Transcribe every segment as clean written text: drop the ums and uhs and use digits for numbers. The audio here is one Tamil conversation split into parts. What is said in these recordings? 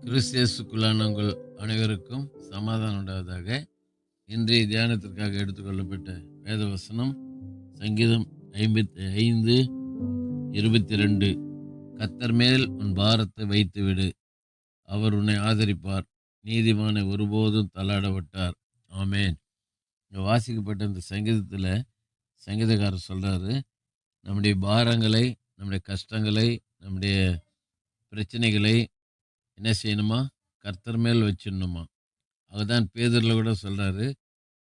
கிறிஸ்தியஸுக்குள்ளான உங்கள் அனைவருக்கும் சமாதானம் உண்டாவதாக. இன்றைய தியானத்திற்காக எடுத்துக்கொள்ளப்பட்ட வேத வசனம் சங்கீதம் 55:22. கர்த்தர் மேல் உன் பாரத்தை வைத்துவிடு, அவர் உன்னை ஆதரிப்பார், நீதிமானை ஒருபோதும் தள்ளாடவிட்டார். ஆமேன். இங்க வாசிக்கப்பட்ட இந்த சங்கீதத்தில் சங்கீதக்காரர் சொல்றாரு, நம்முடைய பாரங்களை, நம்முடைய கஷ்டங்களை, நம்முடைய பிரச்சனைகளை என்ன செய்யணுமா? கர்த்தர் மேல் வச்சிடணுமா. அதுதான் பேதுருல கூட சொல்றாரு,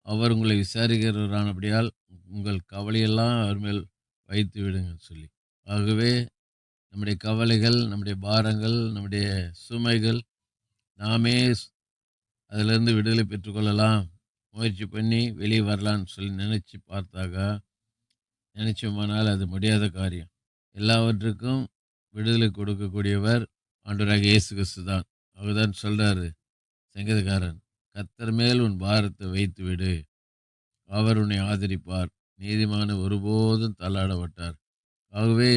அவர் உங்களை விசாரிக்கிறவரானபடியால் உங்கள் கவலையெல்லாம் அவர் மேல் வைத்து விடுங்கன்னு சொல்லி. ஆகவே நம்முடைய கவலைகள், நம்முடைய பாரங்கள், நம்முடைய சுமைகள் நாமே அதிலிருந்து விடுதலை பெற்றுக்கொள்ளலாம், முயற்சி பண்ணி வெளியே வரலான்னு சொல்லி நினச்சி பார்த்தாக்கா, நினச்சோமானால் அது முடியாத காரியம். எல்லாவற்றுக்கும் விடுதலை கொடுக்கக்கூடியவர் ஆண்டவராகிய இயேசு கிறிஸ்து தான். அவர்தான் சொல்றாரு சங்கீதக்காரன், கர்த்தர் மேல் உன் பாரத்தை வைத்து விடு, அவர் உன்னை ஆதரிப்பார், நீதிமான ஒருபோதும் தள்ளாடப்பட்டார். ஆகவே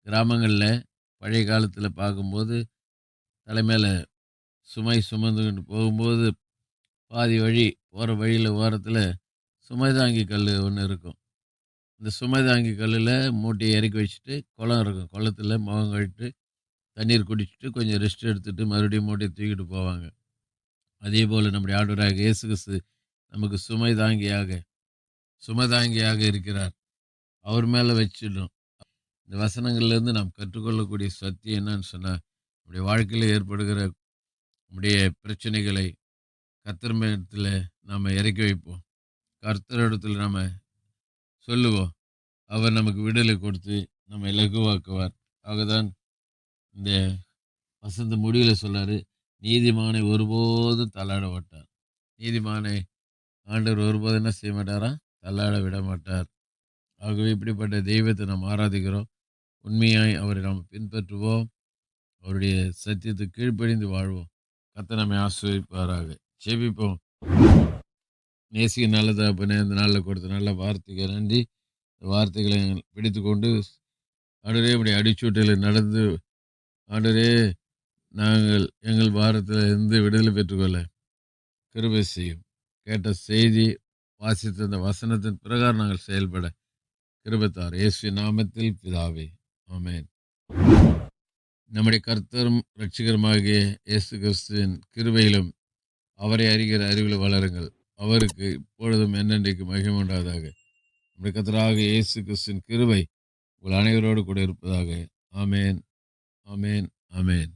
கிராமங்களில் பழைய காலத்தில் பார்க்கும்போது தலைமையில் சுமை சுமந்துக்கிட்டு போகும்போது பாதி வழி போகிற வழியில் ஓரத்தில் சுமை தாங்கி கல் ஒன்று இருக்கும். இந்த சுமை தாங்கி கல்லில் மூட்டையை இறக்கி வச்சுட்டு குளம் இருக்கும், குளத்தில் முகம் கழிட்டு தண்ணீர் குடிச்சிட்டு கொஞ்சம் ரெஸ்ட் எடுத்துகிட்டு மறுபடியும் மூட்டையை தூக்கிட்டு போவாங்க. அதே போல் நம்முடைய ஆண்டவராகிய இயேசு கிறிஸ்து நமக்கு சுமை தாங்கியாக இருக்கிறார். அவர் மேலே வச்சிடணும். இந்த வசனங்கள்லேருந்து நாம் கற்றுக்கொள்ளக்கூடிய சத்தியம் என்னன்னு சொன்னால், நம்முடைய வாழ்க்கையில் ஏற்படுகிற நம்முடைய பிரச்சனைகளை கர்த்தர் இடத்துல நாம் இறக்கி வைப்போம். கர்த்தரிடத்தில் நாம் சொல்லுவோம். அவர் நமக்கு விடுதலை கொடுத்து நம்ம இலகுவாக்குவார். ஆகதான் இந்த வசந்த முடிவில் சொல்றாரு, நீதிமானை ஒருபோதும் தள்ளாட மாட்டார். நீதிமானை ஆண்டவர் ஒருபோதும் என்ன செய்ய மாட்டாரா? தள்ளாட விட மாட்டார். ஆகவே இப்படிப்பட்ட தெய்வத்தை நாம் ஆராதிக்கிறோம். உண்மையாய் அவரை நாம் பின்பற்றுவோம். அவருடைய சத்தியத்தை கீழ்ப்படிந்து வாழ்வோம். கர்த்தர் நம்மை ஆசீர்வதிப்பாராக. ஜெபிப்போம். நேசிக்க நல்ல தகப்பனே, இந்த நாளில் கொடுத்த நல்ல வார்த்தைக்கு நன்றி. இந்த வார்த்தைகளை பிடித்து கொண்டு ஆண்டவரே உடைய அடிச்சூட்டையில் நடந்து ஆண்டவரே நாங்கள் எங்கள் பாரத்தில் இருந்து விடுதலை பெற்றுக்கொள்ள கிருபை செய்யும். கேட்ட செய்தி, வாசித்த அந்த வசனத்தின் பிரகாரம் நாங்கள் செயல்பட கிருபைத்தார். இயேசு நாமத்தில் பிதாவே, ஆமென். நம்முடைய கர்த்தரும் இரட்சகருமாகிய இயேசு கிறிஸ்துவின் கிருபையிலும் அவரை அறிகிற அறிவில் வளருங்கள். அவருக்கு இப்பொழுதும் என்னென்றைக்கு மகிமை உண்டாவதாக. நம்முடைய கர்த்தராகிய இயேசு கிறிஸ்துவின் கிருபை உங்கள் அனைவரோடு கூட இருப்பதாக. ஆமென், ஆமென், ஆமென்.